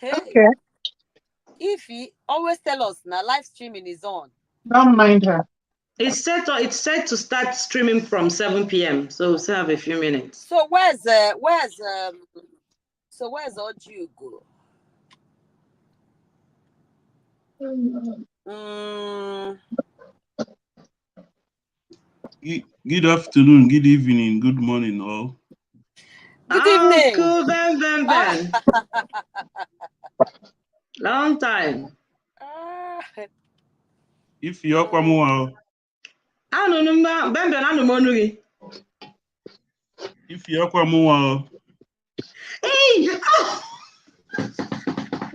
Okay. If he always tell us now live streaming is on. Don't mind her. It's set to start streaming from 7 p.m. So we'll still have a few minutes. So where's Oche go? Good afternoon, good evening, good morning, all. Good evening. Cool, Ben. Long time. If you're coming, I don't know, Ben, I don't know. if you're coming, hey!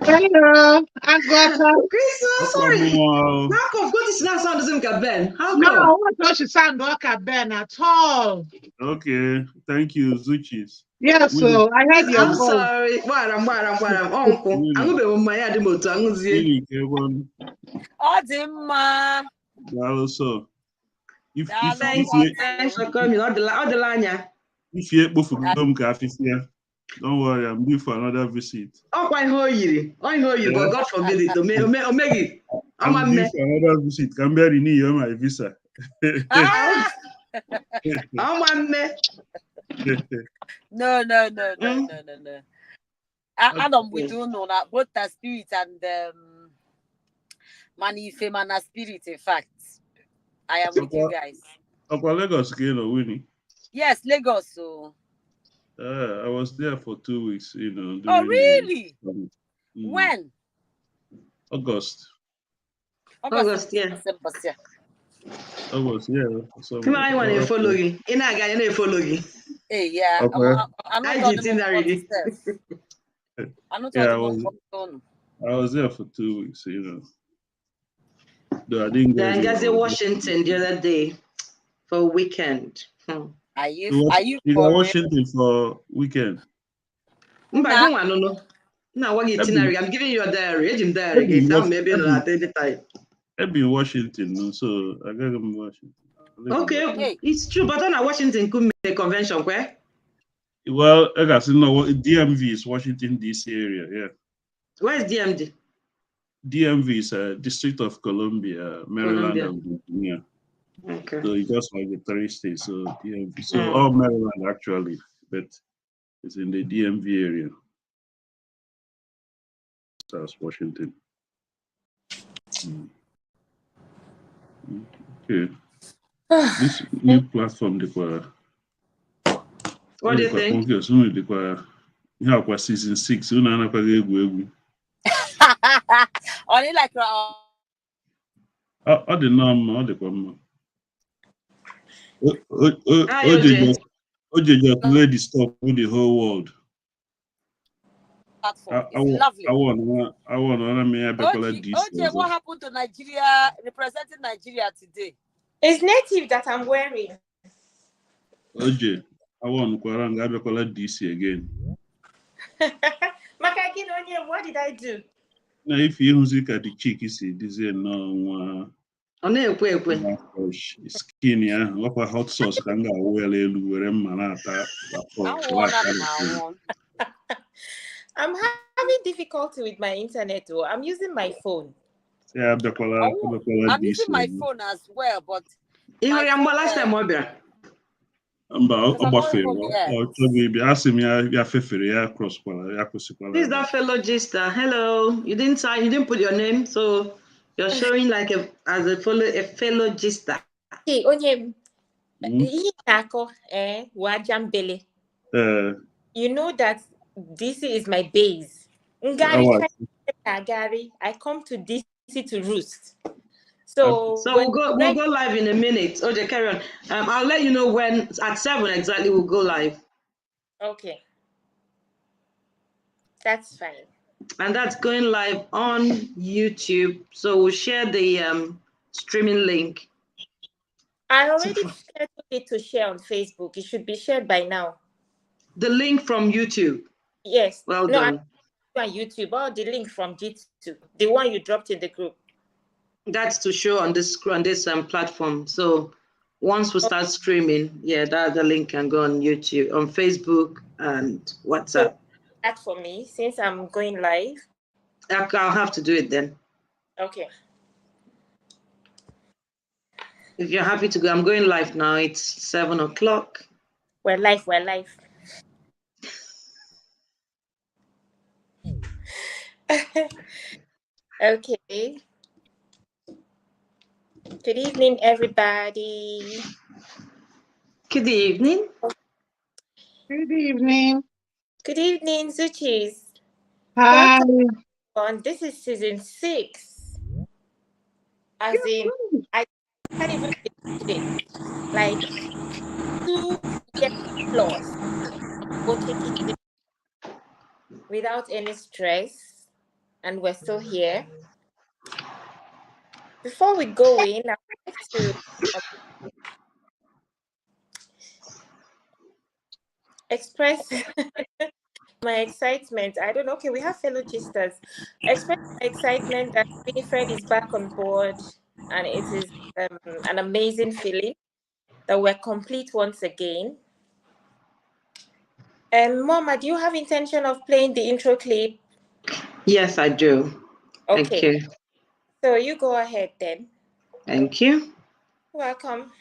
Hello, I got her. Chris, sorry. Now come go to now sound doesn't like Ben. How come? No, I thought she sound like a Ben at all. Okay, thank you, Zuchis. Yeah, so I heard your I'm voice. sorry. Uncle. I'm going to be my head motor. Really, Kevin. Odimma. Also, Thanks for coming. All the line. If you're both of them, don't worry, I'm due for another visit. Oh, I know you, but God forbid it. Omegi. I'm due for another visit. Can be renew my visa. No. Adam, we do know that both the spirit and Manife Mana spirit, in fact. I am with you guys. Lagos again or Winnie? Yes, Lagos. So I was there for 2 weeks, you know. Oh, really? When? August, yeah. August, yeah. So Come on, I want to follow you. In a guy, I follow you. Hey, yeah. Okay. I'm not I was there for 2 weeks, you know. Though I didn't go. Then I in Washington the other day for a weekend. Are you for Washington for weekend? I don't want to know. Now what itinerary? I'm giving you a diary. Maybe not at any time. I've been in Washington, so I got to Washington. Okay, it's true, but on Washington could make a convention where? Well, I guess DMV is Washington D.C. area. Yeah. Where's DMV? DMV is District of Columbia, Maryland, and Virginia. Okay. So it's just like the 3 states. So DMV. So all Maryland actually, but it's in the DMV area. That's Washington. Okay. This new platform, what do you think? Season 6. Only like the norm, Oche just ready stop with the whole world. It's lovely. I want Oche, what happened to Nigeria, representing Nigeria today? It's native that I'm wearing. Oche, I want to DC again. What did I do? Now, if you look at the cheek, you see this is no skinny, what hot sauce can go well. I'm having difficulty with my internet, though. I'm using my phone. Yeah, I'm using my phone as well, but last time This is that fellow Gista. Hello. You didn't put your name, so you're showing like as a fellow Gista. Hey, you know that DC is my base. I come to DC to roost. So we'll go live in a minute. Okay, carry on. I'll let you know when at 7 exactly we'll go live. Okay. That's fine. And that's going live on YouTube. So we'll share the streaming link. I already shared it to share on Facebook. It should be shared by now. The link from YouTube. Yes. Well done. On YouTube, or the link from G2, the one you dropped in the group. That's to show on this platform. So once we start streaming, yeah, the link can go on YouTube, on Facebook, and WhatsApp. So that for me, since I'm going live. I'll have to do it then. Okay. If you're happy to go, I'm going live now. It's 7 o'clock. We're live. Okay. Good evening, everybody. Good evening. Good evening. Good evening, Zuchis. Hi. Welcome. This is season 6. As in, I can't even believe it. Like 2 years plus of Oche without any stress, and we're still here. Before we go in, I'd like to express my excitement. I don't know. Okay, we have fellow gisters. Express my excitement that Winifred is back on board, and it is an amazing feeling that we're complete once again. Mama, do you have intention of playing the intro clip? Yes, I do. Okay. Thank you. So you go ahead then. Thank you. Welcome.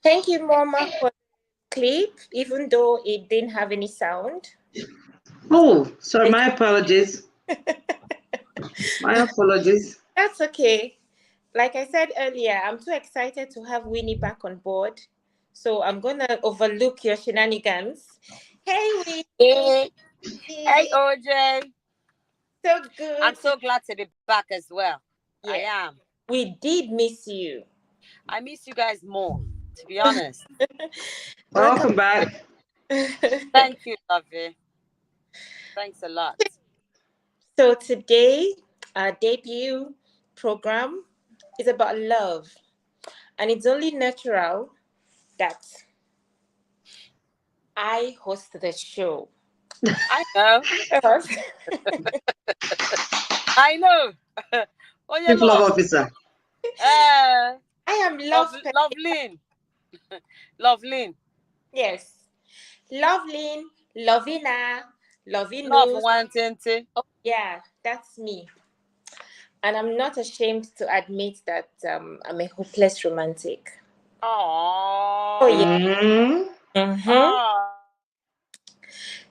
Thank you, Mama, for the clip, even though it didn't have any sound. Oh, sorry, my apologies. My apologies. That's okay. Like I said earlier, I'm too excited to have Winnie back on board. So I'm going to overlook your shenanigans. Hey, Winnie. Hey, Oche. So good. I'm so glad to be back as well. Yeah. I am. We did miss you. I miss you guys more, to be honest. Welcome back. Thank you, Lovey. Thanks a lot. So today, our debut program is about love. And it's only natural that I host the show. I know. I know. Oh, Chief Love Officer. I am Lovelyn. Lovelyn. Yes. Lovelyn, Lovina, Lovinus. Love Wantente. Oh, yeah, that's me. And I'm not ashamed to admit that I'm a hopeless romantic. Aww. Oh, yeah. Mm-hmm.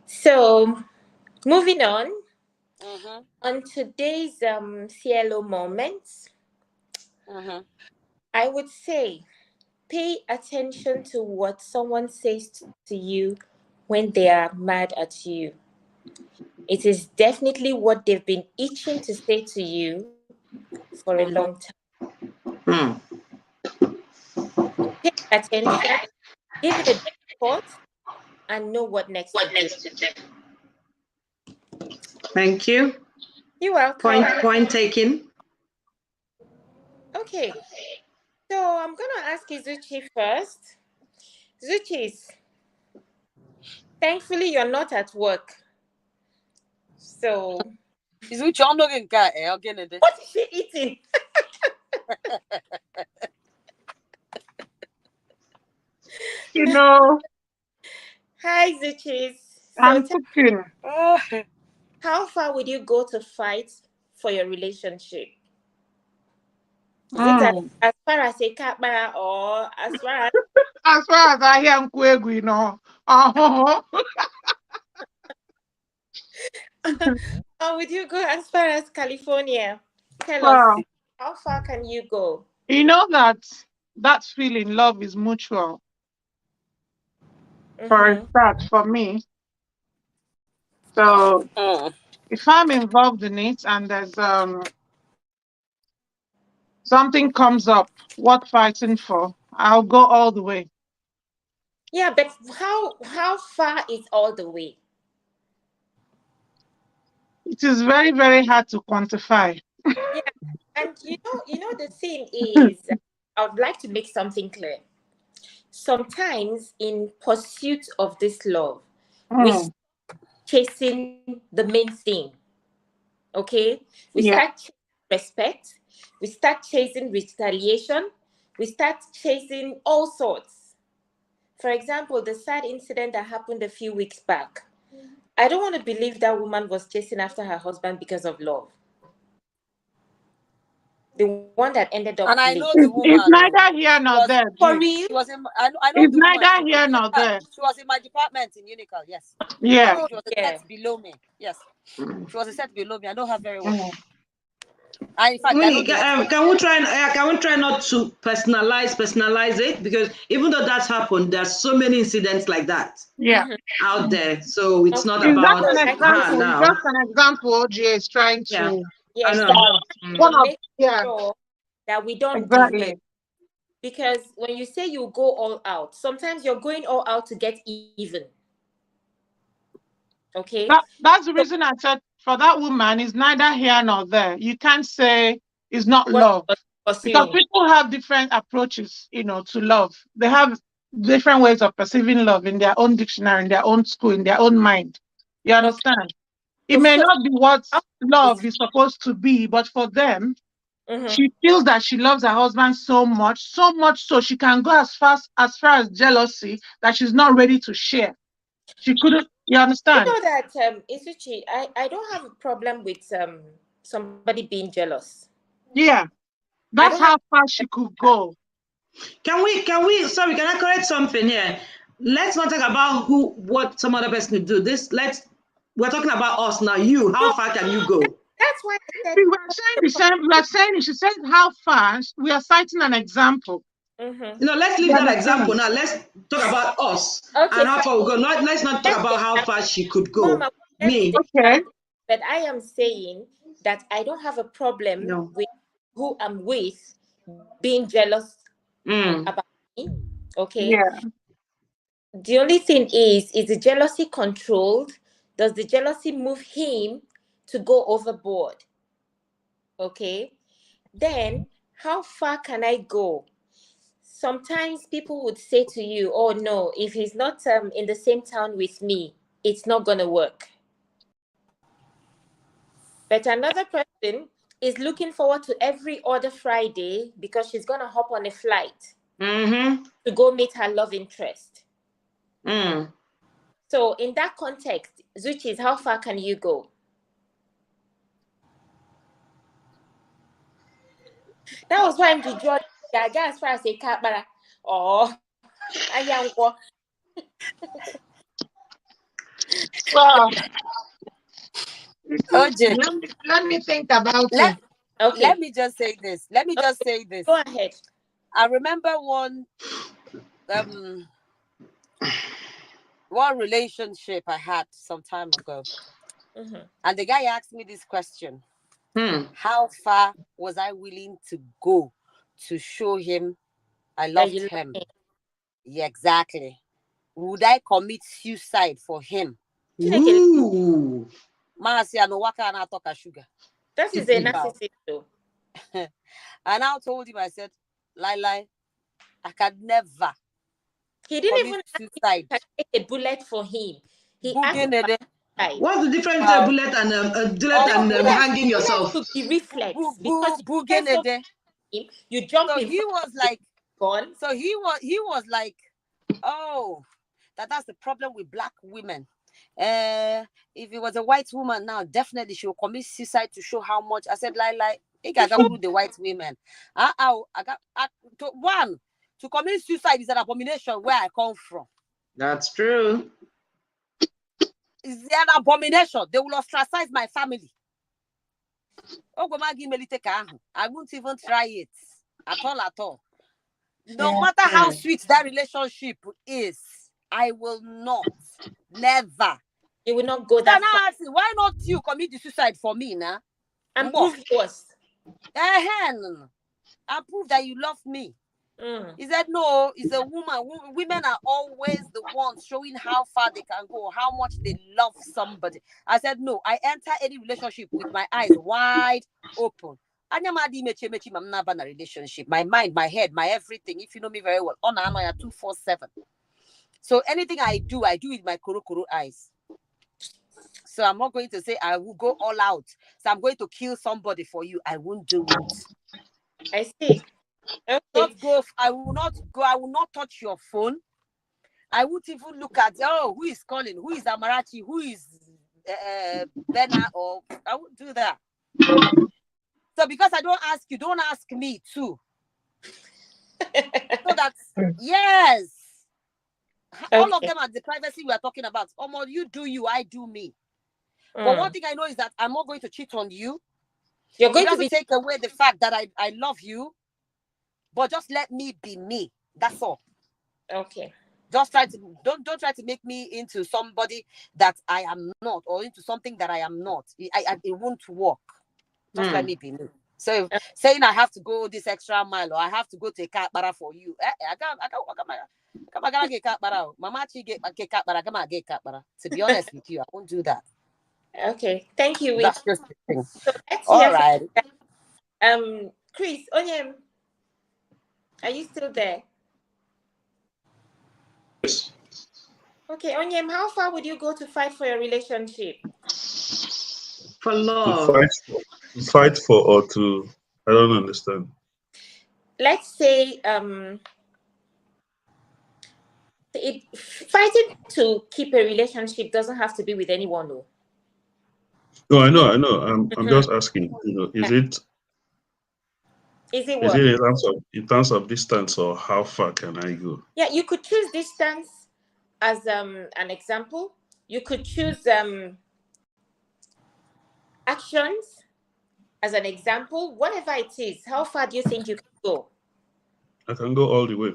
So, moving on. On today's Cielo moments, I would say pay attention to what someone says to you when they are mad at you. it is definitely what they've been itching to say to you for a long time. Pay attention, give it a deep thought, and know what next to do. Thank you. You're welcome. Point taken. Okay, so I'm gonna ask Izuchi first. Zuchis, thankfully you're not at work. So Izuchi, I'm not going to what is she eating? You know, Hi Zuchis. I'm So cooking. how far would you go to fight for your relationship? Is it Mm. as far as a kapara or as far as As far as I hear Nkwegu, you know. Uh-huh. or would you go as far as California? Tell us, Well, how far can you go? you know that feeling, love is mutual. For a start, for me. So if I'm involved in it and there's something comes up worth fighting for, I'll go all the way. Yeah, but how far is all the way? It is very, very hard to quantify. Yeah, and you know the thing is, I would like to make something clear. Sometimes in pursuit of this love, we Mm, start chasing the main thing. Okay, we yeah. start chasing respect, we start chasing retaliation, we start chasing all sorts. For example, the sad incident that happened a few weeks back. I don't want to believe that woman was chasing after her husband because of love. The one that ended up And I late. know the It's woman. neither here She nor was there, For G. real? she was in I know It's the woman. neither here nor there. She was in my department in Unical, yes. Yeah. Oh, She was a yeah. set below me. Yes. She was a set below me. I know her very well. Mm. In fact, I know the husband. Can we try not to personalize it? Because even though that's happened, there's so many incidents like that Yeah. out there. So it's not Is that about an Like her example? now. Just an example OJ is trying Yeah, to I yes, know. one of make yeah, sure that we don't deviate. exactly. Because when you say you go all out, sometimes you're going all out to get even. Okay? That's the So reason I said for that woman is neither here nor there. You can't say it's not what love was because pursuing? people have different approaches, to love. They have different ways of perceiving love in their own dictionary, in their own school, in their own mind. You Okay. understand? It So may first, not be what how love is is supposed to be, but for them, mm-hmm. she feels that she loves her husband so much so she can go as far as jealousy that she's not ready to share. She couldn't. You You understand? know that Isuchi, I don't have a problem with somebody being jealous. Yeah, I don't that's have how far she could go. Sorry, can I correct something here? Let's not talk about what some other person could do. We're talking about us now. How no, far can you go? that's why I said See, we're saying the same. We're saying she said how far. We are citing an example. mm-hmm. Let's leave You that example understand? now. Let's talk about us Okay, and how fine. far we go. Let's not talk Let's about take how that. far she could go. Mama, let's Me, take Okay. that. But I am saying that I don't have a problem no. with who I'm with being jealous Mm. about me. Okay. Yeah. The only thing is the jealousy controlled? Does the jealousy move him to go overboard? Okay. Then how far can I go? Sometimes people would say to you, oh no, if he's not in the same town with me, it's not gonna work. But another person is looking forward to every other Friday because she's gonna hop on a flight Mm-hmm. to go meet her love interest. Mm. So in that context, Zuchis, how far can you go? That was why I'm to draw the guy as far as a cat, or I am. Well, OJ, let me think about let it. Okay, me just say this. Let me just say this. go ahead. I remember one relationship I had some time ago. And the guy asked me this question. Hmm. How far was I willing to go to show him I That loved you love him? him. Yeah, exactly. Would I commit suicide for him? Chineke, Ooh. Marcia no waka na toka sugar. that is a Think about. narcissist, though. I now told him, I said, Lai, I can never He didn't commit even ask if suicide. you can take a bullet for him. He asked Bugenede. why. What's the difference between a Uh, bullet oh, and Bullet, hanging bullet yourself? could be reflex because you care so much Bugenede. for him, you jump So in he front was of the like, gun. so he was like, oh, that's the problem with black women. If it was a white woman now, definitely she will commit suicide to show how much. I said, I got the white women. To commit suicide is an abomination where I come from. That's true. It's an abomination. They will ostracize my family. I won't even try it at all. No matter how sweet that relationship is, I will not. Never. You will not go So that now far I ask you, why not you commit the suicide for me now? and prove yours. And prove that you love me. He said, no, it's a woman. Women are always the ones showing how far they can go, how much they love somebody. I said, no, I enter any relationship with my eyes wide open. I'm not in a relationship. My mind, my head, my everything. If you know me very well, on 247. So anything I do with my kuru eyes. So I'm not going to say I will go all out. So I'm going to kill somebody for you. I won't do it. I see. Okay. I will not go. I will not touch your phone. I won't even look at, who is calling? Who is Amarachi? Who is Bena? Or I won't do that. So because I don't ask you, don't ask me too. So that's, yes. All of them are the privacy we are talking about. You do you, I do me. But one thing I know is that I'm not going to cheat on you. You're going to be take away the fact that I love you, but just let me be me. That's all. Okay. Just don't try to make me into somebody that I am not, or into something that I am not. It won't work. Just let me be me. So saying I have to go this extra mile, or I have to go to a cat bara for you. To be honest with you, I won't do that. Okay. Thank you. That's just the thing. So let's all right. Chris, Onyem, are you still there? Yes. Okay, Onyem, how far would you go to fight for your relationship? For love. To fight for or to, I don't understand. Let's say fighting to keep a relationship doesn't have to be with anyone, though. No, I know. I'm just asking. Is it what? in terms of distance, or how far can I go? Yeah, you could choose distance as an example. You could choose actions as an example. Whatever it is, how far do you think you can go? I can go all the way.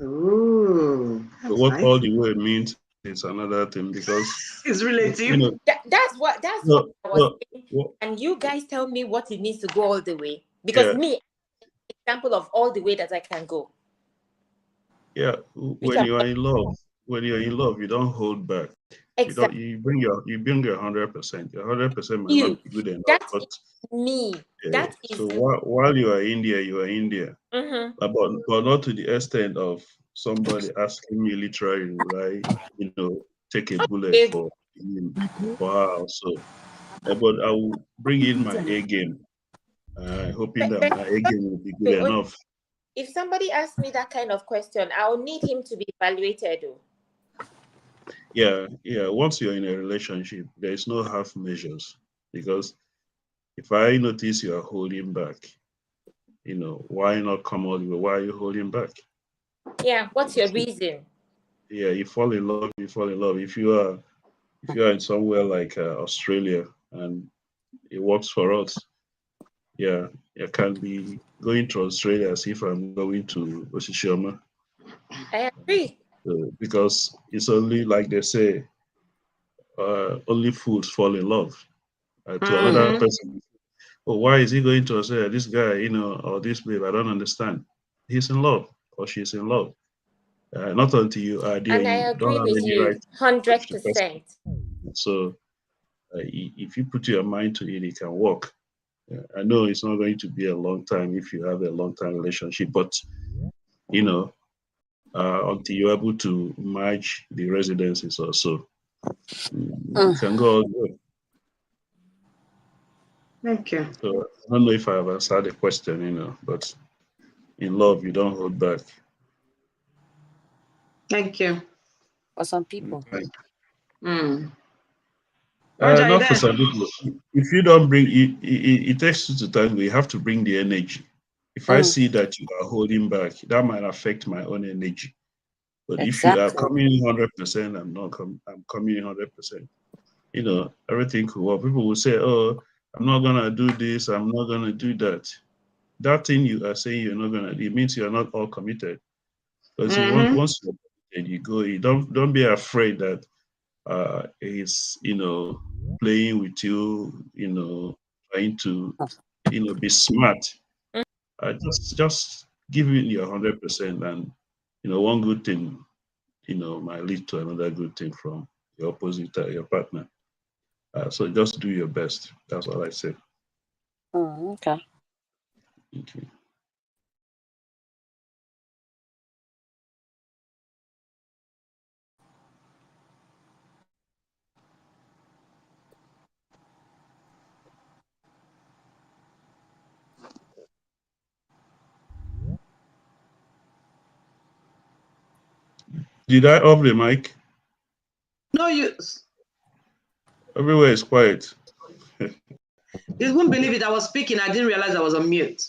Ooh, but what all the way means is another thing, because it's relative. That's what I was saying. And you guys tell me what it means to go all the way. Because me, example of all the way that I can go. Yeah, when you're in love, you don't hold back. Exactly. You bring your 100%. Your 100% might not be good enough. That's but me. Yeah. So while you are in there, you are in there. But not to the extent of somebody asking me literally, right? Take a bullet for him, for her also. But I will bring in my A game, hoping that my A game will be good enough. If somebody asks me that kind of question, I'll need him to be evaluated. Yeah. Once you're in a relationship, there is no half measures, because if I notice you are holding back, why not come all the way? Why are you holding back? Yeah, what's your reason? Yeah, you fall in love. If you are in somewhere like Australia and it works for us, yeah, I can be going to Australia as if I'm going to Oshishioma. I agree. Because it's only, like they say, only fools fall in love. To another person, oh, why is he going to say this guy, or this babe? I don't understand. He's in love or she's in love. Not until you are there, And I you don't agree have with any you right to judge the person. 100%. So if you put your mind to it, it can work. I know it's not going to be a long time if you have a long time relationship, but until you're able to merge the residences or so, it can go all good. Thank you. So I don't know if I have answered the question, but in love, you don't hold back. Thank you. For some people. Not for some people. If you don't bring it takes two to tango. You have to bring the energy. If I see that you are holding back, that might affect my own energy. But if you are coming in 100%, I'm coming in 100%. Everything could work. People will say, "Oh, I'm not gonna do this. I'm not gonna do that." That thing you are saying you're not gonna do, it means you're not all committed. Because once you're committed, you go. You don't be afraid that he's playing with you. Trying to be smart. Just give it your 100%, and one good thing might lead to another good thing from your opposite, your partner. So just do your best. That's all I say. Okay. Okay. Did I off the mic? No, you Everywhere is quiet. wouldn't believe it. I was speaking. I didn't realize I was on mute.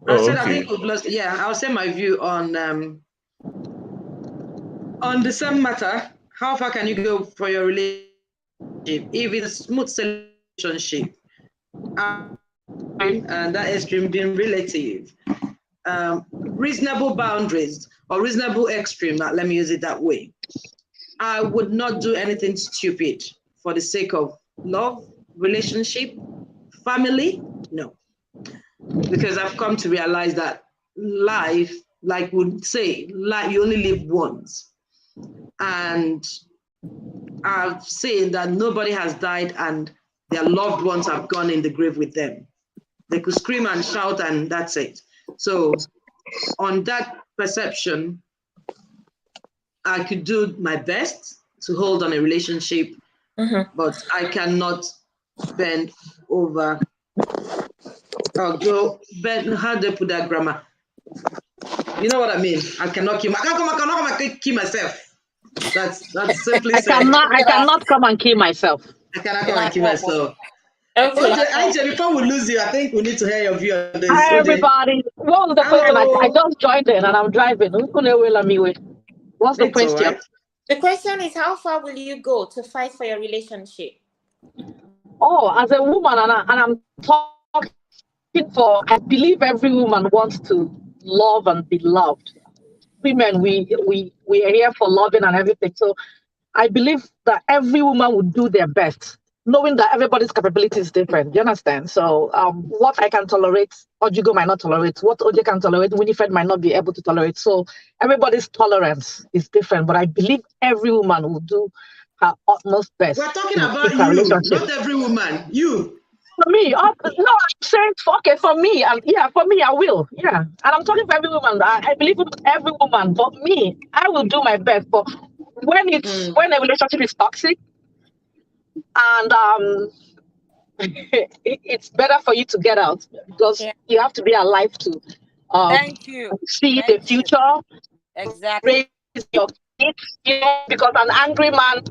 I Oh, said, okay. I think we've lost. Yeah, I'll say my view on the same matter. How far can you go for your relationship if it's a smooth relationship? And that extreme being relative. Reasonable boundaries or reasonable extreme. Let me use it that way. I would not do anything stupid for the sake of love, relationship, family. No, because I've come to realize that life, like we say, life you only live once, and I've seen that nobody has died and their loved ones have gone in the grave with them. They could scream and shout, and that's it. So, on that perception, I could do my best to hold on a relationship, but I cannot bend over or go bend. How do they put that grammar? You know what I mean? I cannot kill. I cannot kill myself. That's simply I said. cannot come and kill myself. I cannot come and kill myself. Okay. Oche, before we lose you, I think we need to hear your view on this. Hi, Oche. everybody. What was the question? I just joined in and I'm driving. What's the It's all question? right. The question is, how far will you go to fight for your relationship? Oh, as a woman, and I'm talking for, I believe every woman wants to love and be loved. Women, we are here for loving and everything. So I believe that every woman would do their best, knowing that everybody's capability is different. You understand? So what I can tolerate, Ojigo might not tolerate. What Oje can tolerate, Winifred might not be able to tolerate. So everybody's tolerance is different. But I believe every woman will do her utmost best. We're talking to about keep her you, relationship. not every woman. You. For me, no, I'm saying, okay, for me, for me, I will, yeah. And I'm talking for every woman. I believe in every woman, but me, I will do my best. But when when a relationship is toxic, and it's better for you to get out because you have to be alive to Thank you. see the future, exactly, raise your kids. Because an angry man,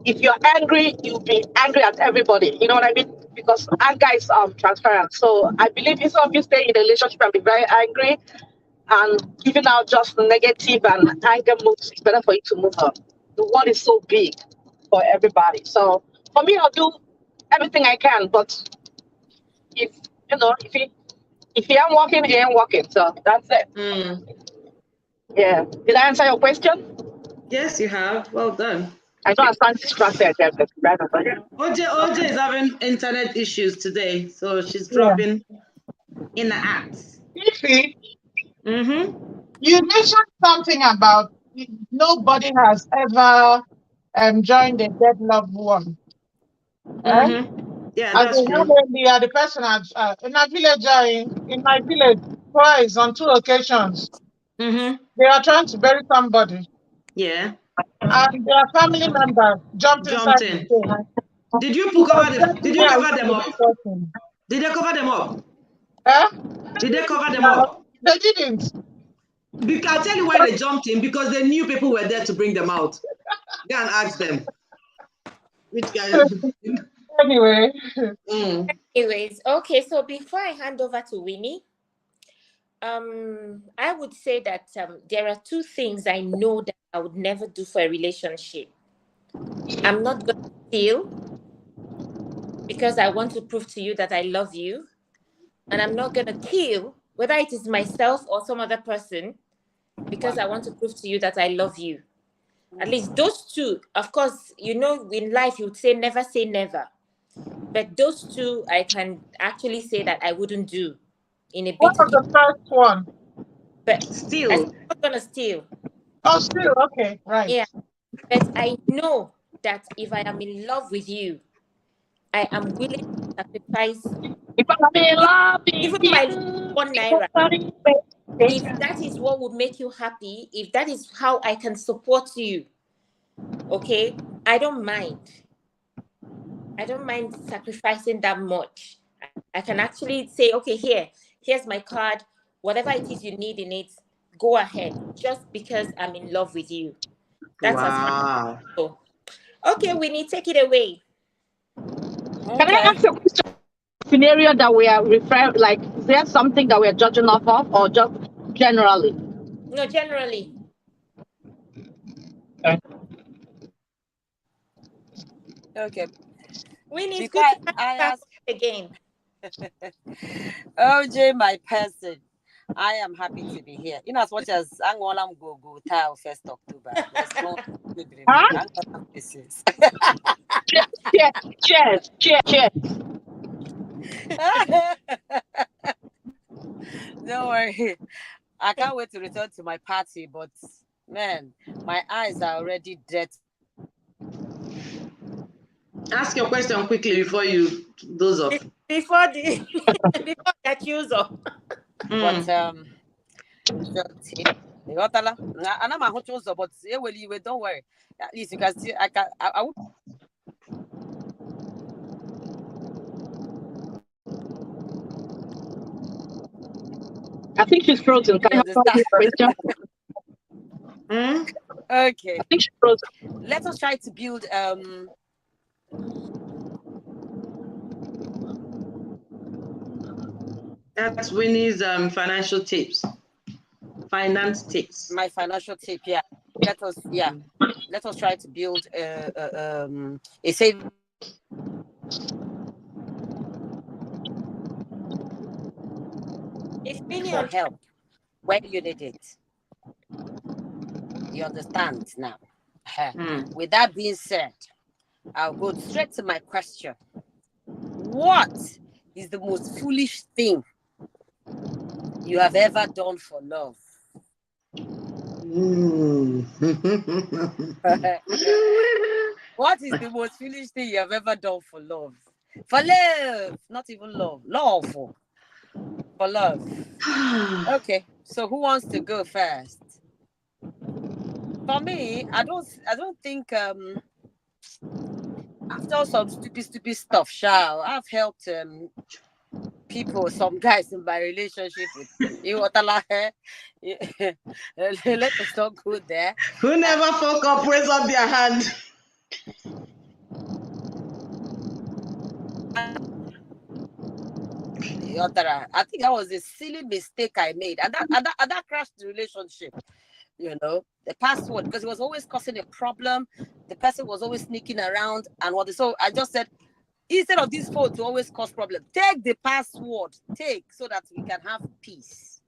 if you're angry, you'll be angry at everybody. You know what I mean? Because anger is transparent. So I believe instead of you staying in a relationship and be very angry and giving out just negative and anger moves, it's better for you to move on. The world is so big for everybody. So for me, I'll do everything I can. But if he ain't working, he ain't working. So that's it. Yeah. Did I answer your question? Yes, you have. Well done. I don't stand distracted. Oche is having internet issues today, so she's Yeah. dropping in the acts. Ify, Mm-hmm. you mentioned something about nobody has ever joined a dead loved one. Eh? Mm-hmm. Yeah, As a that's true. woman, we are the person in a village, in my village, twice on 2 occasions. Mm-hmm. They are trying to bury somebody, Yeah. and their family members jumped inside Jumped the in. stone. Did you It was cover the, just did me you and cover them the up? person. Did they cover them up? Eh? Did they cover them Now, up? they didn't. I'll tell you why they jumped in, because they knew people were there to bring them out. Go and ask them. Which guy? Anyway, Anyways, okay, so before I hand over to Winnie, I would say that there are two things I know that I would never do for a relationship. I'm not going to steal because I want to prove to you that I love you. And I'm not going to kill, whether it is myself or some other person, because I want to prove to you that I love you. At least those two, of course, you know, in life you would say never. But those two, I can actually say that I wouldn't do in a what bit. was the first one? But I'm Still. not going to steal. Oh, still, okay, right. Yeah. But I know that if I am in love with you, I am willing to sacrifice If I'm in love with even you, my 1 naira. If that is what would make you happy, if that is how I can support you, okay, I don't mind. I don't mind sacrificing that much. I can actually say, okay, here's my card. Whatever it is you need in it, go ahead. Just because I'm in love with you. That's as far as Wow. I go. Okay, Winnie, take it away. Can I ask a question? Scenario that we are referring, like, is there something that we are judging off of, or just generally? No, generally. Okay. Winnie, it's Before good to I have ask you again. OJ, my person, I am happy to be here. In as much as Angolam go till 1st October. Huh? Cheers. Don't worry. I can't wait to return to my party, but man, my eyes are already dead. Ask your question quickly before you doze off. Before the before the accuser. But I'm a hot choice, but don't worry. At least you can see I would. I think she's frozen. Can You you help her with the question? Okay. I think she's frozen. Let us try to build That's Winnie's financial tips. Finance tips. My financial tip, yeah. Let us try to build a saving for help when you need it. You understand now? With that being said, I'll go straight to my question. What is the most foolish thing you have ever done for love? What is the most foolish thing you have ever done for love? For love, not even love. Love for love. Okay, so who wants to go first? For me, I don't think I've done some stupid stuff. I've helped people, some guys in my relationship with you. Let us not go there. Who never fuck up, raise up their hand. I think that was a silly mistake I made, and that crashed the relationship. You know, the password, because it was always causing a problem. The person was always sneaking around and so I just said, instead of this phone to always cause problem, take the password, so that we can have peace.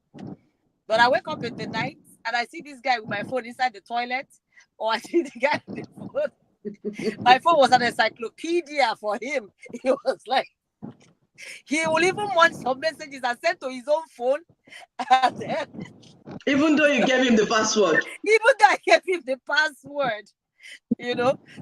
But I wake up in the night and I see this guy with my phone inside the toilet, or I see the guy with the phone My phone was an encyclopedia for him. He was like, he will even want some messages and send to his own phone. And then, even though you gave him the password. Even though I gave him the password.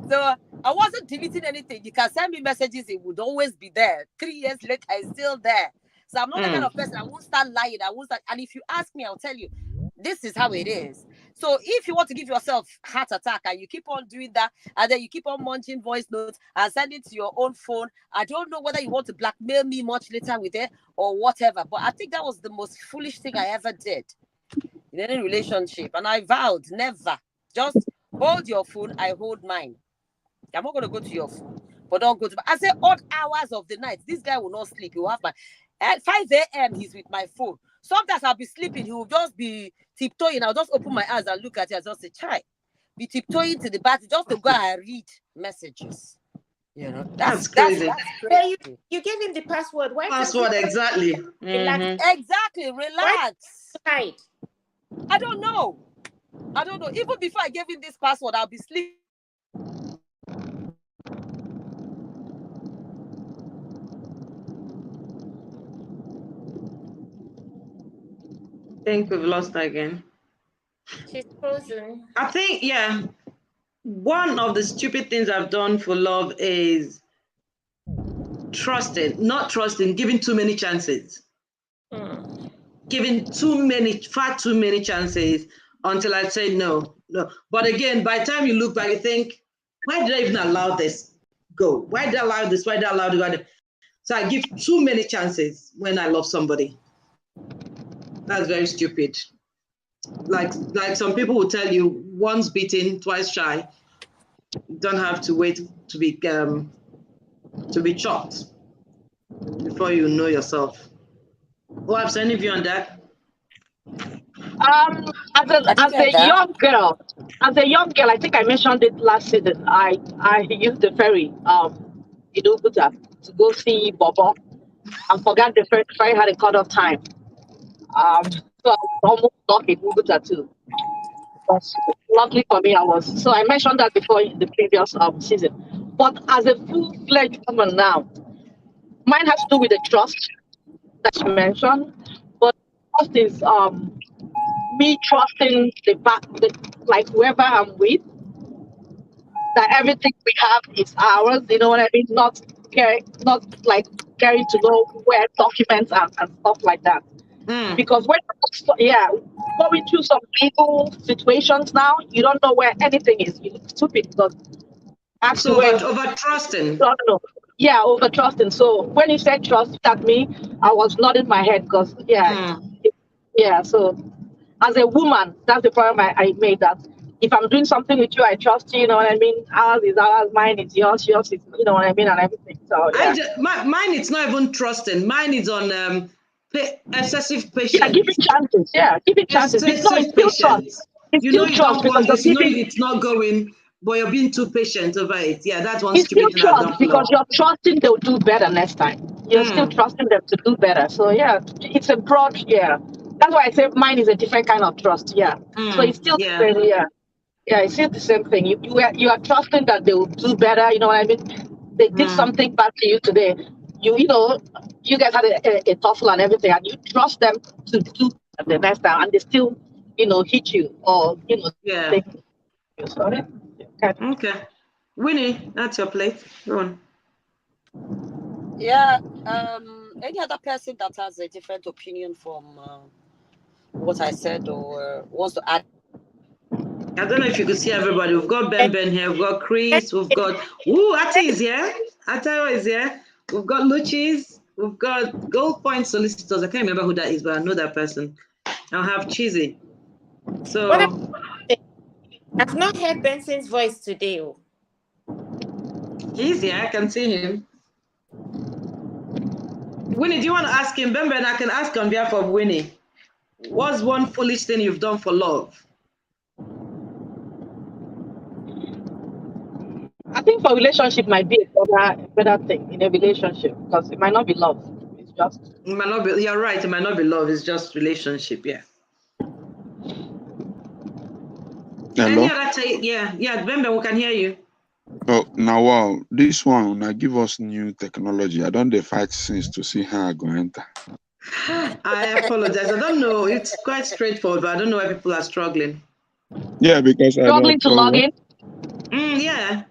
So I wasn't deleting anything. You can send me messages, it would always be there. 3 years later, it's still there. So I'm not the kind of person, I won't start lying. And if you ask me, I'll tell you, this is how it is. So if you want to give yourself heart attack and you keep on doing that, and then you keep on munching voice notes and sending to your own phone, I don't know whether you want to blackmail me much later with it or whatever. But I think that was the most foolish thing I ever did in any relationship. And I vowed never. Just hold your phone, I hold mine. I'm not going to go to your phone, but don't go to. I say odd hours of the night. This guy will not sleep. He will have at 5 a.m. he's with my phone. Sometimes I'll be sleeping. He will just be tiptoeing. I'll just open my eyes and look at it and just say, "Chai." Be tiptoeing to the bathroom just to go and read messages. That's crazy. That's crazy. You gave him the password. Why password exactly? Relax. Exactly. Relax. Hide. I don't know. Even before I gave him this password, I'll be sleeping. I think we've lost her again. She's frozen. I think, yeah. One of the stupid things I've done for love is not trusting, giving too many chances. Giving far too many chances until I say no. But again, by the time you look back, you think, why did I even allow this go? Why did I allow this? Why did I allow to go? So I give too many chances when I love somebody. That's very stupid. Like some people will tell you, once bitten, twice shy. You don't have to wait to be chopped before you know yourself. What's any view on that? As a young girl, I think I mentioned it last season. I used the ferry, Buddha, to go see Bobo, and forgot the ferry had a cut-off time. So I was almost stuck in Buddha too. But luckily for me, so I mentioned that before in the previous season. But as a full-fledged woman now, mine has to do with the trust that you mentioned. But trust is me trusting like whoever I'm with, that everything we have is ours. You know what I mean? Not like caring to know where documents and stuff like that. Because when going through some legal situations now, you don't know where anything is. It's stupid because so over trusting. Yeah, over trusting. So when you said trust at me, I was nodding my head because so as a woman, that's the problem I made, that if I'm doing something with you, I trust you, you know what I mean? Ours is ours, mine is yours, yours is, you know what I mean, and everything. So yeah. Mine is not even trusting. Mine is on excessive patience. Yeah, give it chances. Yeah, give it chances. It's still trust. It's still trust because this, it's not going, but you're being too patient over it. Yeah, that's one it's stupid still thing I've trust done. Because you're trusting they'll do better next time. You're still trusting them to do better. So yeah, it's a broad, that's why I say mine is a different kind of trust. Yeah. So it's still the same, yeah, it's still the same thing. You are trusting that they will do better, you know what I mean? They did something bad to you today. You know, you guys had a tussle and everything, and you trust them to do the next time, and they still, hit you or take you. Sorry. Okay. Winnie, that's your plate. Go on. Yeah. Any other person that has a different opinion from what I said or wants to add? I don't know if you could see everybody. We've got Ben here. We've got Chris. We've got Ati is here. Atayo is here. We've got Luchis. We've got Gold Point Solicitors. I can't remember who that is, but I know that person. I'll have Cheesy. So I've not heard Benson's voice today. He's here. I can see him. Winnie, do you want to ask him? Ben, I can ask on behalf of Winnie. What's one foolish thing you've done for love? I think for relationship might be a better thing in a relationship because it might not be love. It's just. It might not be. You're right. It might not be love. It's just relationship. Yeah. Hello? Yeah, Ben, we can hear you. Oh, now wow, this one now give us new technology. I don't dey fight since to see how I go enter. I apologize. I don't know. It's quite straightforward, but I don't know why people are struggling. Yeah, because I Struggling don't. to log in? Yeah.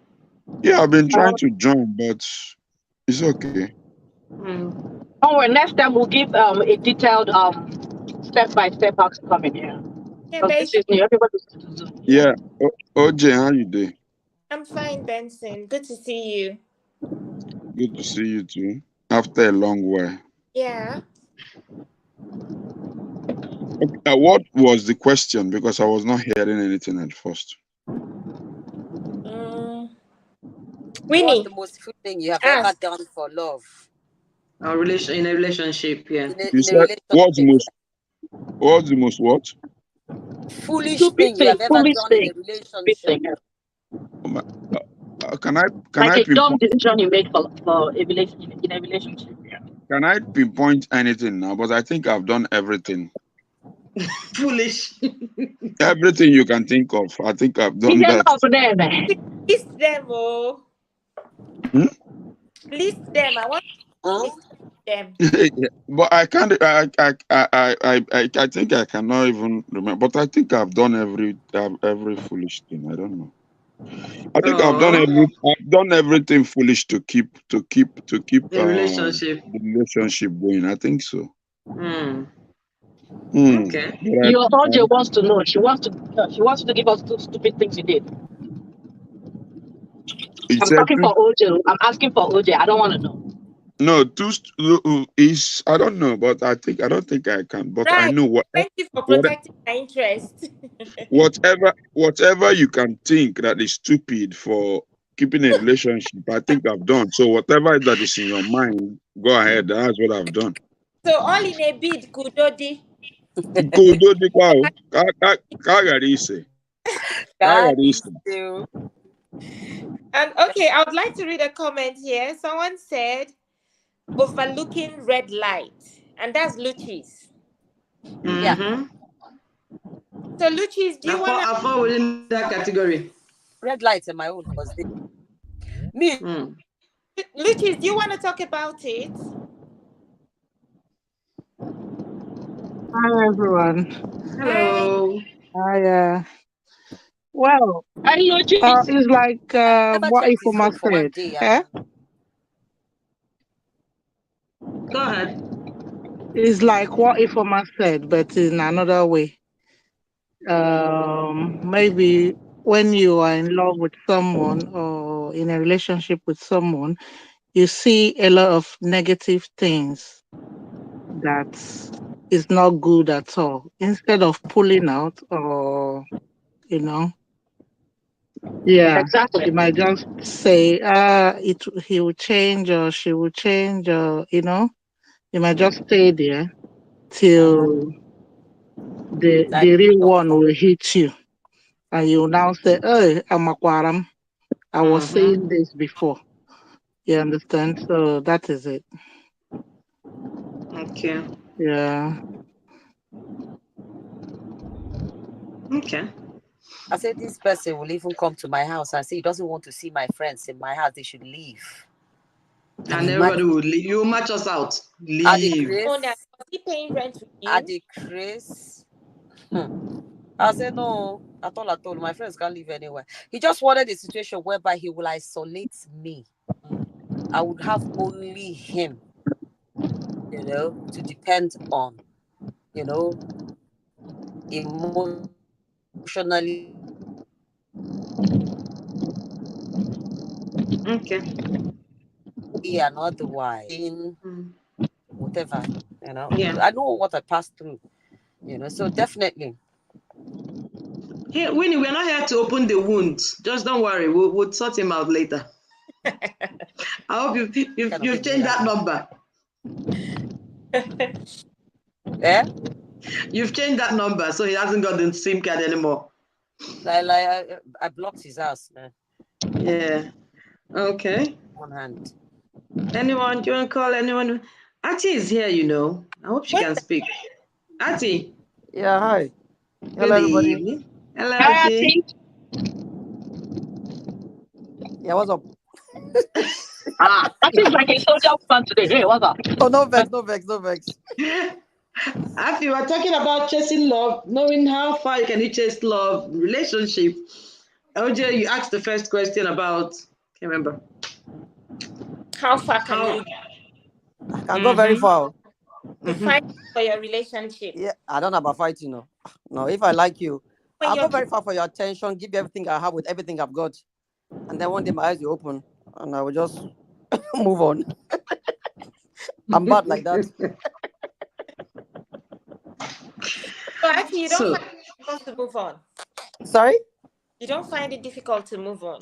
Yeah, I've been trying to join, but it's okay. Oh, well, next time we'll give a detailed step-by-step how to come in here. Yeah, Because this is new. Everybody's to Zoom. Yeah. OJ, how you doing? I'm fine, Benson. Good to see you. Good to see you too. After a long while. Yeah. What was the question? Because I was not hearing anything at first. Winnie. What's the most fruitful thing you have ever done for love? In a relationship, yeah. You said what's the most what? Foolish thing you have ever done in a relationship. Can I like a dumb pinpoint? decision you made for a in a relationship? Yeah. Can I pinpoint anything now? But I think I've done everything. Foolish. Everything you can think of. I think I've done that. List them, oh. List them. I want to list them. But I can't. I think I cannot even remember. But I think I've done every foolish thing. I don't know. I think I've done everything foolish to keep the relationship. the relationship going. I think so. Okay. Your Oche wants to know. She wants to give us two stupid things you did. I'm talking for Oche. I'm asking for Oche. I don't want to know. No, is I don't know, but I don't think I can. But right. I know what. Thank you for protecting my interest. whatever you can think that is stupid for keeping a relationship, I think I've done. So whatever that is in your mind, go ahead. That's what I've done. So all in a bid, Kudodi. Kudodi kwao. Kagarise. And okay, I would like to read a comment here. Someone said, overlooking red light. And that's Luchis. Yeah. So Luchis, do you want to... I fall within that category. Red lights in my own because me. Luchis, do you want to talk about it? Hi, everyone. Hello. Hi. Well, it's like what Ifoma said. Eh? Go ahead. It's like what Ifoma said, but in another way. Maybe when you are in love with someone or in a relationship with someone, you see a lot of negative things that is not good at all. Instead of pulling out or, exactly. You might just say, he will change or she will change, or you might just stay there till the real one will hit you, and you now say, "Oh, I'm a quaram. I was saying this before." You understand? So that is it. Okay. Yeah. Okay. I said this person will even come to my house and say he doesn't want to see my friends in my house. They should leave. And everybody will leave. You match us out. Leave. At the Chris. Was he paying rent with you? At the Chris. I said no. I told my friends can't leave anywhere. He just wanted a situation whereby he will isolate me. I would have only him, to depend on, emotionally. Okay. And otherwise, whatever, Yeah. I know what I passed through, so definitely. Hey, Winnie, we're not here to open the wounds. Just don't worry. We'll sort him out later. I hope you've changed that number. Yeah? You've changed that number, so he hasn't got the SIM card anymore. I blocked his house, man. Yeah. Okay. One hand. Anyone? Do you want to call anyone? Ati is here, I hope she can speak. Ati. Yeah, hi. Hello, everybody. Evening. Hello, Hi, Ati. Yeah, what's up? That is like a soldier woman today. Hey, what's up? Oh, no vex, no vex, no vex. If you are talking about chasing love, knowing how far you can chase love, relationship. Oche, you asked the first question about, can't remember. How far can you I can go very far. to fight for your relationship? Yeah, I don't know about fighting. No, if I like you, I'll go very far for your attention, give you everything I have with everything I've got. And then one day my eyes will open and I will just move on. I'm bad like that. So actually, you don't find it difficult to move on. Sorry? You don't find it difficult to move on.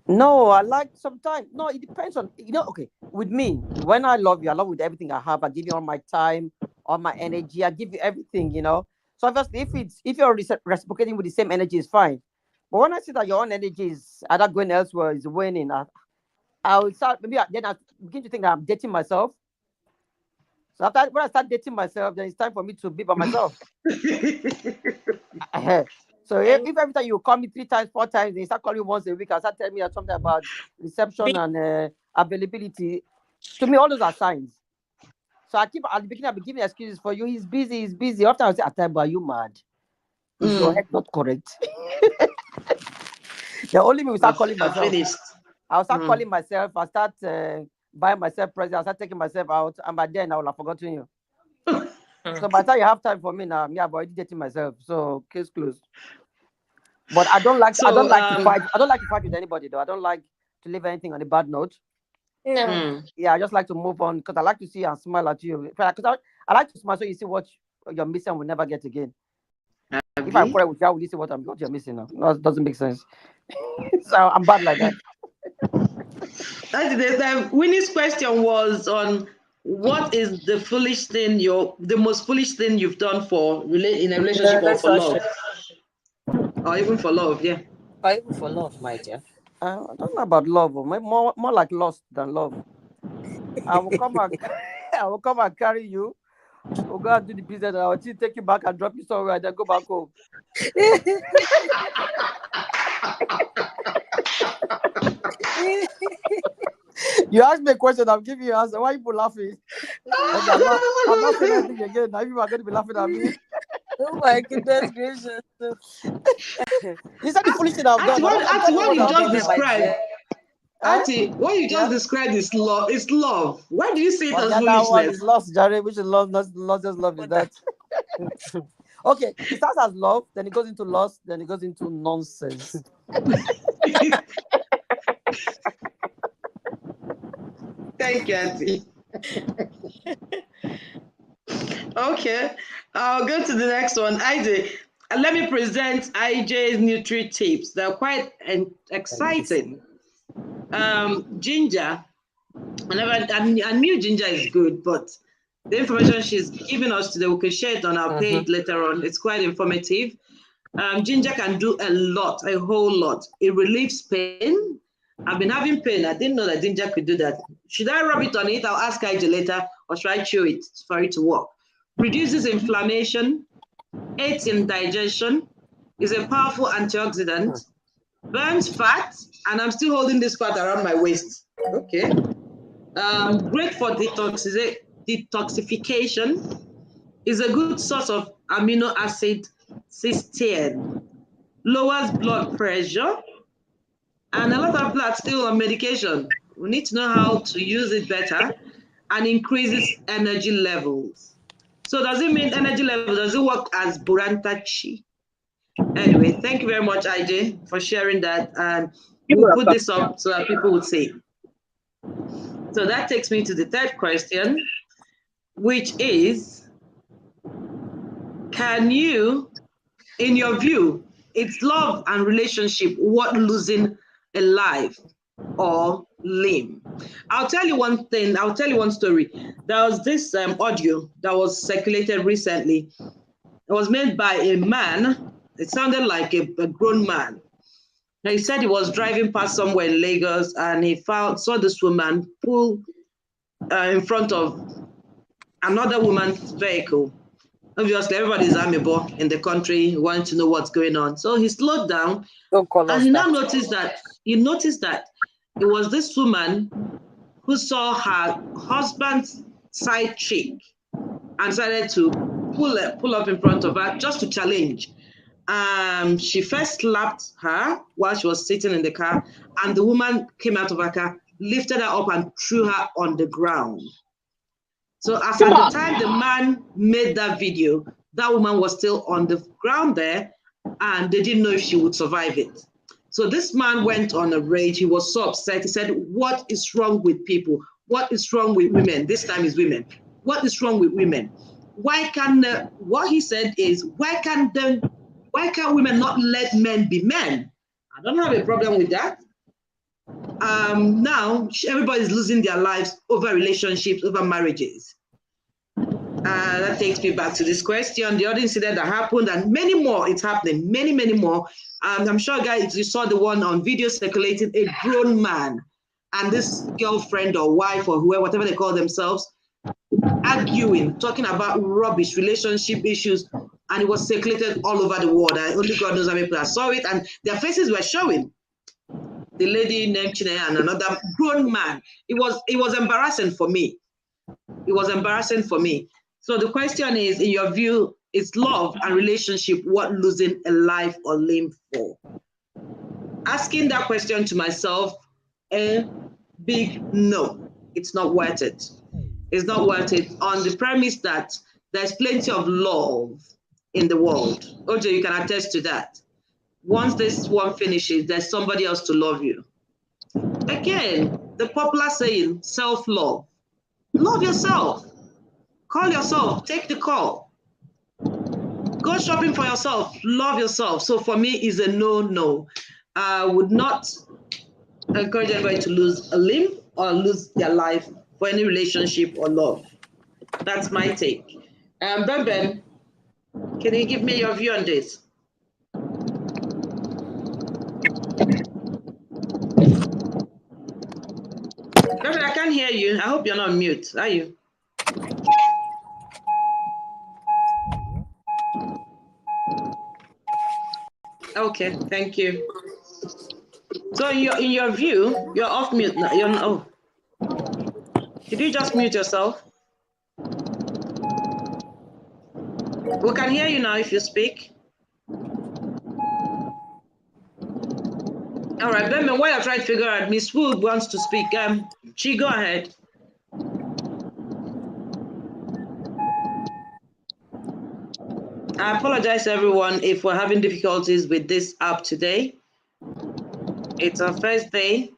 No, I like sometimes. No, it depends on, okay. With me, when I love you, I love with everything I have. I give you all my time, all my energy. I give you everything, So obviously, if you're reciprocating with the same energy, it's fine. But when I see that your own energy is either going elsewhere, is waning, I will start, then I begin to think that I'm dating myself. So when I start dating myself, then it's time for me to be by myself. So if every time you call me 3 times, 4 times, then you start calling once a week, I start telling me something about reception and availability. To me, all those are signs. So at the beginning, I'll be giving excuses for you. He's busy. After I say, at time, are you mad? Is your head not correct? The only me will start calling myself. I'll start calling myself. I'll start buying myself presents. I'll start taking myself out. And by then, I will have forgotten you. So by the time you have time for me now, I've already dating myself. So case closed. But I don't like to fight. I don't like to fight with anybody though. I don't like to leave anything on a bad note. No. Yeah, I just like to move on because I like to see and smile at you. Because I like to smile so you see what you're missing and will never get again. If I quarrel with you, I will see what you're missing now. No, it doesn't make sense. So I'm bad like that. Winnie's question was on what is the most foolish thing you've done in a relationship or for love, or even for love, yeah. Or even for love, my dear. I don't know about love, more like lust than love. I will come and carry you. We'll go and do the business, and I'll take you back and drop you somewhere, and then go back home. You asked me a question, I'm giving you an answer. Why are you laughing? Okay, I'm not saying anything again. Now you are going to be laughing at me. Oh my goodness gracious. You said the foolish thing I've done. What you just described. Auntie, what you just described is love. It's love. Why do you say it as foolishness? One is lost, Jerry. Which is love, not just love is that. Okay, it starts as love, then it goes into lust, then it goes into nonsense. Thank you, Auntie. Okay, I'll go to the next one. IJ, let me present IJ's Nutri tips. They're quite exciting. Ginger, I knew Ginger is good, but the information she's giving us today, we can share it on our page later on. It's quite informative. Ginger can do a whole lot. It relieves pain. I've been having pain. I didn't know that ginger could do that. Should I rub it on it? I'll ask IJ later, or should I chew it for it to work? Reduces inflammation, aids in digestion, is a powerful antioxidant, burns fat, and I'm still holding this fat around my waist. Okay. Great for detoxification, is a good source of amino acid cysteine, lowers blood pressure, and a lot of people are still on medication. We need to know how to use it better, and increases energy levels. So does it mean energy level? Does it work as Burantachi? Anyway, thank you very much, IJ, for sharing that. And we'll put this up so that people would see. So that takes me to the third question, which is, can you, in your view, it's love and relationship, what losing a life or limb? I'll tell you one thing. I'll tell you one story. There was this audio that was circulated recently. It was made by a man. It sounded like a grown man. Now, he said he was driving past somewhere in Lagos and he saw this woman pull in front of another woman's vehicle. Obviously, everybody's amiable in the country, wanting to know what's going on. So he slowed down, and he now noticed that It was this woman who saw her husband's side chick and decided to pull up in front of her just to challenge. She first slapped her while she was sitting in the car, and the woman came out of her car, lifted her up and threw her on the ground. So as at the time the man made that video, that woman was still on the ground there, and they didn't know if she would survive it. So this man went on a rage. He was so upset. He said, what is wrong with people? What is wrong with women? This time is women. What is wrong with women? Why can't, what he said is, why can't women not let men be men? I don't have a problem with that. Now everybody's losing their lives over relationships, over marriages. That takes me back to this question, the other incident that happened, and many more. It's happening, many more. I'm sure, guys, you saw the one on video circulating, a grown man and this girlfriend or wife or whoever, whatever they call themselves, arguing, talking about rubbish, relationship issues, and it was circulated all over the world. And only God knows how many people saw it, and their faces were showing. The lady named Chine and another grown man. It was embarrassing for me. It was embarrassing for me. So the question is, in your view, is love and relationship worth losing a life or limb for? Asking that question to myself, a big no. It's not worth it. It's not worth it on the premise that there's plenty of love in the world. Oche, you can attest to that. Once this one finishes, there's somebody else to love you. Again, the popular saying, self-love. Love yourself. Call yourself. Take the call. Go shopping for yourself. Love yourself. So for me, it's a no. I would not encourage anybody to lose a limb or lose their life for any relationship or love. That's my take. Ben, can you give me your view on this? Ben, I can't hear you. I hope you're not on mute. Are you? Okay, thank you. So in your view, you're off mute now. Oh, did you just mute yourself? We can hear you now if you speak. All right, Ben, while you're trying to figure out, Miss Wood wants to speak. Chi, go ahead. I apologize, everyone, if we're having difficulties with this app today. It's our first day.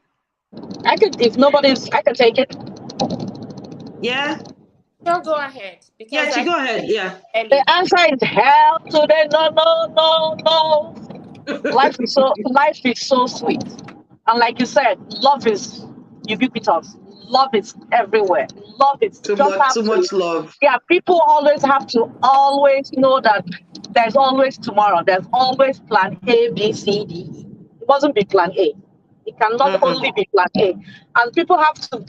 I can take it. Yeah? No, go ahead. Yeah, Chi, go ahead. Yeah. The answer is hell today. No. Life is so sweet. And like you said, love is ubiquitous. Love is everywhere. Love is too much love. Yeah, people always have to always know that there's always tomorrow. There's always plan A, B, C, D, E. It mustn't be plan A. It cannot only be plan A. And people have to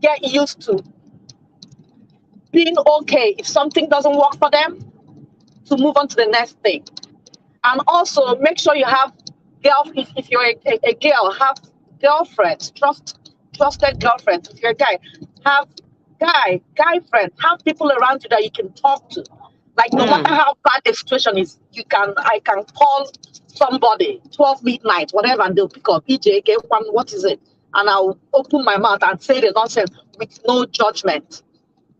get used to being okay if something doesn't work for them, to move on to the next thing. And also make sure you have if you're a girl, have girlfriends, trusted girlfriends. If you're a guy, have guy friends, have people around you that you can talk to. Like no matter how bad the situation is, I can call somebody 12 midnight, whatever, and they'll pick up. EJ, what is it? And I'll open my mouth and say the nonsense with no judgment.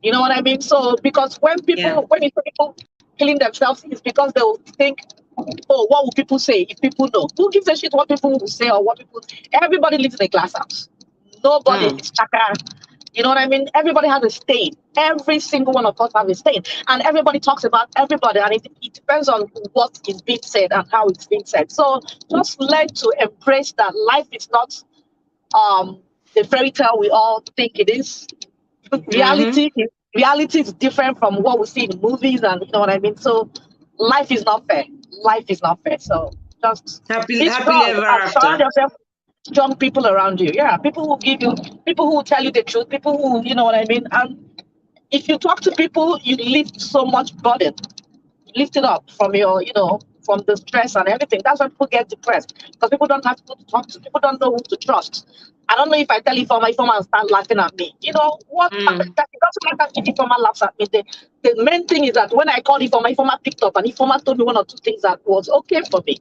You know what I mean? So because when people killing themselves, it's because they will think, oh, what will people say if people know? Who gives a shit what people will say or what people? Everybody lives in a glass house. Nobody is chaka. You know what I mean? Everybody has a stain. Every single one of us have a stain, and everybody talks about everybody, and it depends on what is being said and how it's being said. So just learn to embrace that life is not the fairy tale we all think it is. Reality is different from what we see in movies, and you know what I mean. So life is not fair. Life is not fair. So just happily ever after. Surround yourself with strong people around you. Yeah, people who will tell you the truth. People who, you know what I mean. And if you talk to people, you lift so much burden. You lift it up from your, from the stress and everything. That's why people get depressed because people don't have people to talk to. People don't know who to trust. I don't know if I tell Ifoma and start laughing at me. You know what? That, it doesn't matter if Ifoma laughs at me. The main thing is that when I called Ifoma picked up and Ifoma told me one or two things that was okay for me.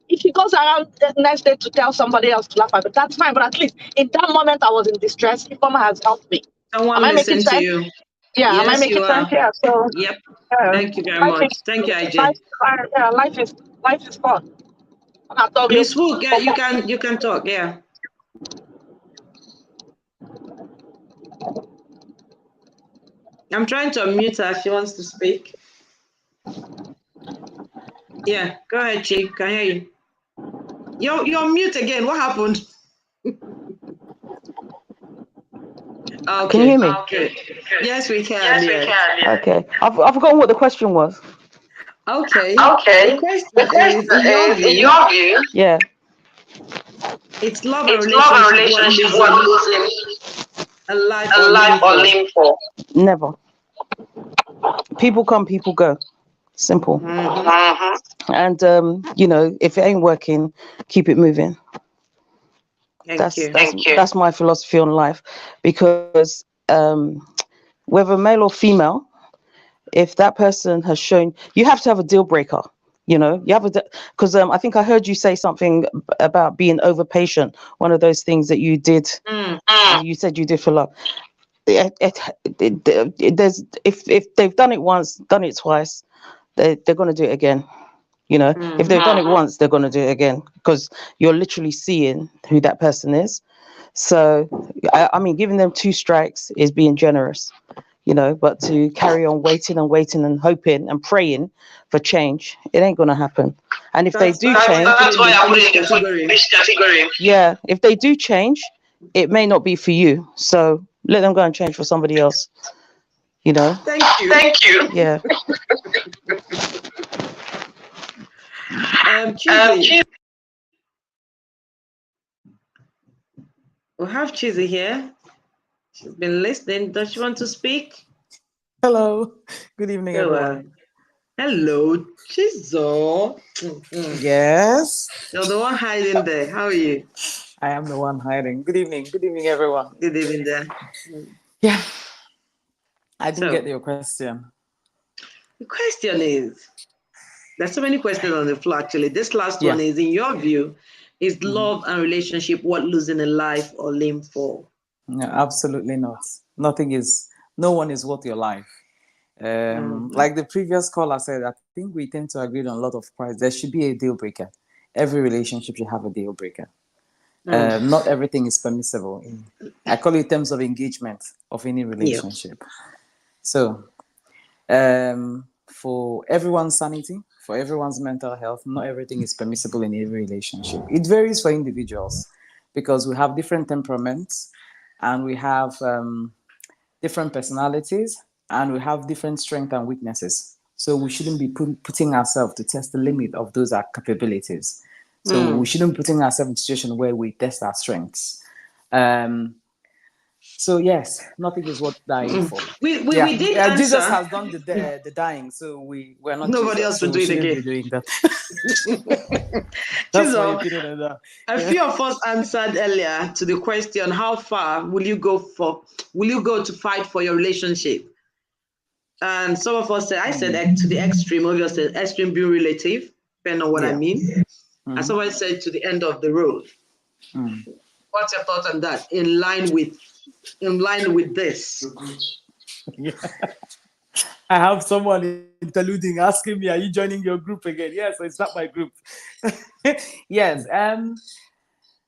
If he goes around the next day to tell somebody else to laugh at me, that's fine. But at least in that moment I was in distress, Ifoma has helped me. Someone Am I making listen to sense? you. Yeah, am I Yes, you making sense? are. Yeah. So Yep. uh, Thank you very life much. is Thank you, IJ. life is fun. And I told you, Miss Wu, yeah, you can talk. Yeah. I'm trying to unmute her. She wants to speak. Yeah, go ahead, Chick. Can hear you. You're mute again. What happened? Okay. Can you hear me? Okay. Yes, we can. Yes, we Yes. can. Yeah. Okay. I've forgotten what the question was. Okay. Okay. The question The question is, in your is, in view, your view, yeah, it's love and it's love and relationship what relationship what losing losing a life a or life living or for? living for. Never. People come, people go. Simple. And if it ain't working, keep it moving. Thank you. That's my philosophy on life, because whether male or female, if that person has shown, you have to have a deal breaker. You have because I think I heard you say something about being over patient. One of those things that you did. You said you did for love. There's if they've done it once, done it twice, they're going to do it again. If they've done it once, they're going to do it again, because you're literally seeing who that person is. So, I mean, giving them 2 strikes is being generous, but to carry on waiting and hoping and praying for change, it ain't going to happen. And if they do change, that's why I put it in the category. Yeah, if they do change, it may not be for you. So let them go and change for somebody else, Thank you. Thank you. Yeah. Chizzy. We have Chizzy here. She's been listening. Does she want to speak? Hello. Good evening, everyone. Hello, Chizzo. Yes. You're the one hiding there. How are you? I am the one hiding. Good evening. Good evening, everyone. Good evening there. Yeah. I didn't get your question. The question is, there's so many questions on the floor, actually. This last one is, in your view, is love and relationship what losing a life or limb for? No, absolutely not. No one is worth your life. Like the previous caller said, I think we tend to agree on a lot of points. There should be a deal breaker. Every relationship should have a deal breaker. Not everything is permissible. I call it terms of engagement of any relationship. So, for everyone's sanity, for everyone's mental health, not everything is permissible in every relationship. It varies for individuals, because we have different temperaments, and we have different personalities, and we have different strengths and weaknesses. So we shouldn't be putting ourselves to test the limit of those capabilities. So we shouldn't be putting ourselves in a situation where we test our strengths. So yes, nothing is worth dying for. We did answer. Jesus has done the dying, so we're not. Nobody Jesus, else will do it again. Be doing that. That's my opinion on that. A few of us answered earlier to the question: how far will you go to fight for your relationship? And some of us said, I said to the extreme. Obviously, extreme being relative, depending on what I mean. And someone said to the end of the road. What's your thought on that? In line with this. Yeah. I have someone interluding, asking me, "Are you joining your group again?" Yes, it's not my group. Yes.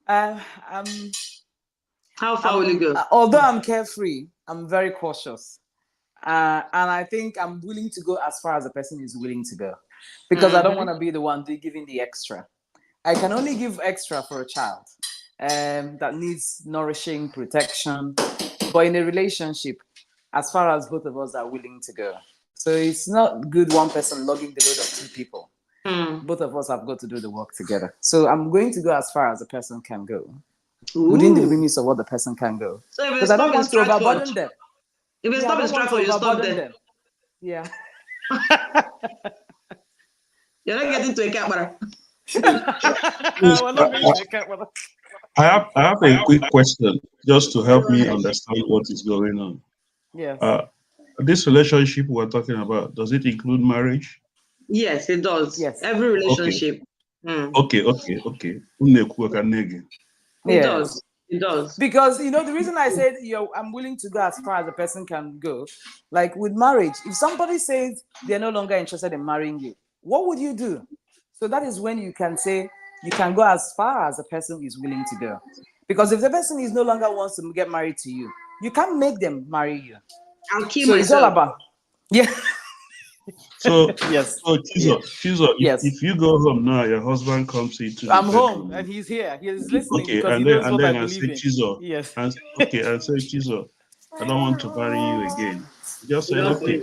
How far will you go? Although I'm carefree, I'm very cautious, and I think I'm willing to go as far as the person is willing to go, because I don't want to be the one giving the extra. I can only give extra for a child that needs nourishing, protection, but in a relationship, as far as both of us are willing to go. So it's not good one person lugging the load of 2 people. Both of us have got to do the work together. So I'm going to go as far as a person can go, within the limits of what the person can go. So because I don't want to overburden them. If it's not in Stratford, you stop there. Yeah. You're not getting to a camera. We're not going to a camera. I have a quick question just to help me understand what is going on. Yes. This relationship we're talking about, does it include marriage? Yes, it does. Yes. Every relationship. Okay. It does. It does. Because the reason I said I'm willing to go as far as a person can go, like with marriage, if somebody says they're no longer interested in marrying you, what would you do? So that is when you can say you can go as far as a person is willing to go. Because if the person is no longer wants to get married to you, you can't make them marry you. I'll kill so myself. It's all about So yes. Chizo, if you go home now, your husband comes into the I'm bedroom. home and he's here. He's listening Okay, because and he knows then what I I believe say in. Chizo. Yes. And say Chizo, I don't want to marry you again. You just say, okay,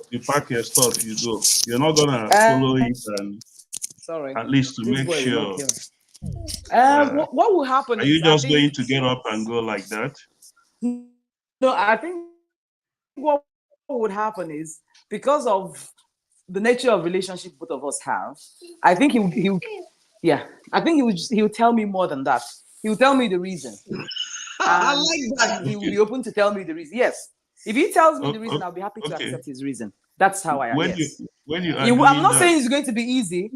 you pack your stuff, you go. You're not gonna follow it and sorry. At least to This make boy will sure. not kill me. What will happen Are is you just going to get up and go like that? No, I think what would happen is because of the nature of relationship both of us have, I think I think he would tell me more than that. He will tell me the reason. I like that. And he will be open to tell me the reason. Yes. If he tells me the reason, I'll be happy to accept his reason. That's how I am. I'm not saying it's going to be easy,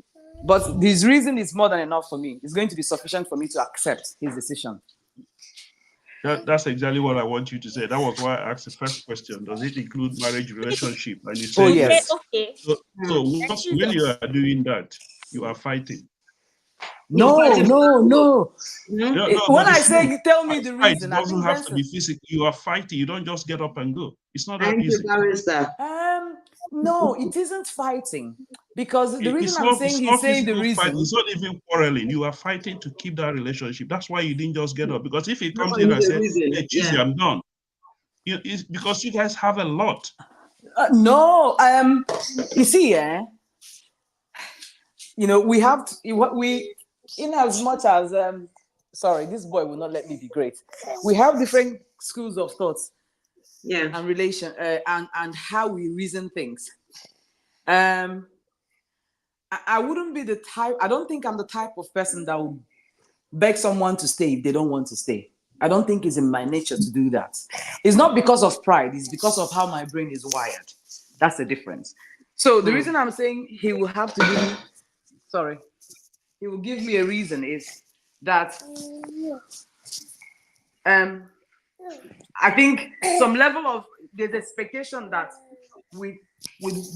but his reason is more than enough for me. It's going to be sufficient for me to accept his decision. That's exactly what I want you to say. That was why I asked the first question. Does it include marriage relationship? And you said yes. Okay. So when you are doing that, you are fighting. No. When I say tell me the reason, it doesn't have to be physical. You are fighting. You don't just get up and go. It's not that easy. No, it isn't fighting. Because the reason I'm saying he's saying the reason. It's not even quarreling. You are fighting to keep that relationship. That's why you didn't just get up. Because if he comes in and says, hey, Chizzy, I'm done. It's because you guys have a lot. No, you see, we have to, in as much as sorry, this boy will not let me be great. We have different schools of thoughts, and relation, and how we reason things. I wouldn't be the type. I don't think I'm the type of person that will beg someone to stay if they don't want to stay. I don't think it's in my nature to do that. It's not because of pride. It's because of how my brain is wired. That's the difference. So the reason I'm saying he will have to do, he will give me a reason is that I think some level of there's expectation that with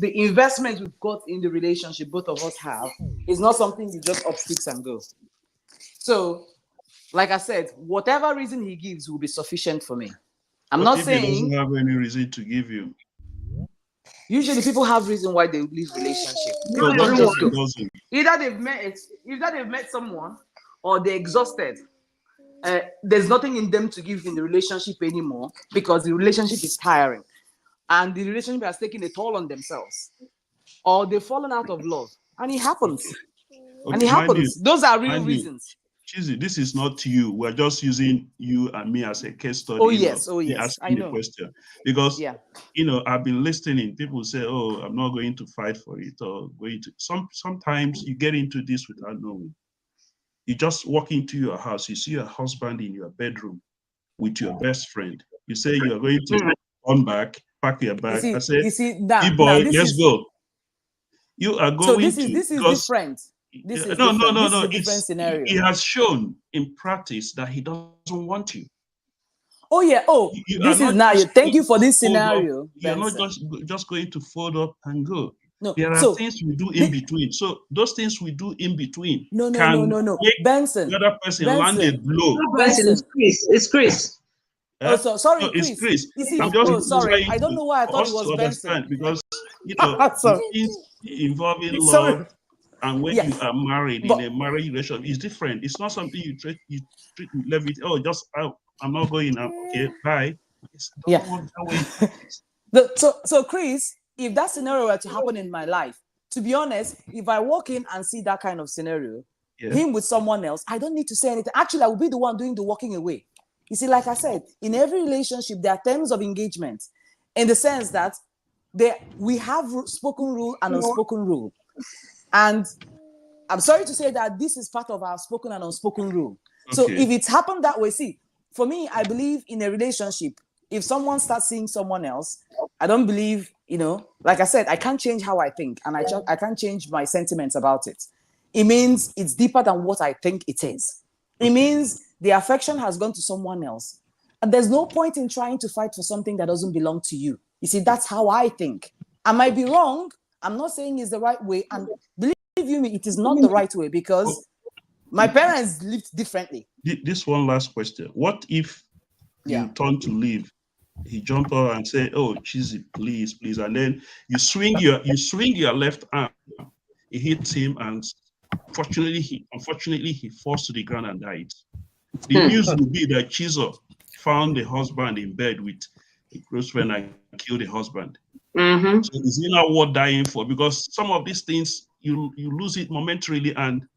the investment we've got in the relationship both of us have is not something you just up sticks and go. So, like I said, whatever reason he gives will be sufficient for me. I'm not saying he doesn't have any reason to give you. Usually, people have reason why they leave relationship. No, Don't just go. doesn't. Either they've met someone, or they're exhausted. There's nothing in them to give in the relationship anymore because the relationship is tiring, and the relationship has taken a toll on themselves, or they've fallen out of love, and it happens. Okay, and it happens. Those are real reasons. Chizzy, this is not you. We're just using you and me as a case study. Oh yes. Asking the question because I've been listening. People say, "Oh, I'm not going to fight for it," or going to. Sometimes you get into this without knowing. You just walk into your house. You see your husband in your bedroom with your best friend. You say you are going to come back, pack your bag. I say, "Hey boy, let's go." You are going to. So this is different. This is no. This is a different scenario. He has shown in practice that he doesn't want you. Oh yeah. Oh, this is now. Thank you for this scenario. You're not just going to fold up and go. No. There are things we do in between. So those things we do in between can make Benson, the other person land a blow. Benson, it's Chris. Oh, sorry, no, Chris. It's Chris. I'm just sorry. I don't know why I thought it was Benson. Because things involving love. And when you are married in a marriage relationship, it's different. It's not something you treat leave it. Oh, I'm not going now. Okay, bye. So Chris, if that scenario were to happen in my life, to be honest, if I walk in and see that kind of scenario, him with someone else, I don't need to say anything. Actually, I will be the one doing the walking away. You see, like I said, in every relationship, there are terms of engagement, in the sense that we have spoken rule and unspoken rule. And I'm sorry to say that this is part of our spoken and unspoken rule. Okay. So if it's happened that way, see, for me, I believe in a relationship, if someone starts seeing someone else, I don't believe, like I said, I can't change how I think, and I can't change my sentiments about it. It means it's deeper than what I think it is. It means the affection has gone to someone else. And there's no point in trying to fight for something that doesn't belong to you. You see, that's how I think. I might be wrong. I'm not saying it's the right way. And believe you me, it is not the right way, because my parents lived differently. This one last question. What if you turn to leave? He jumped up and said, "Oh, Chizzy, please, please." And then you swing your left arm. It hits him, and unfortunately, he falls to the ground and died. The news will be that Chizzy found the husband in bed with a close friend and killed the husband. So is it not worth dying for? Because some of these things, you lose it momentarily, and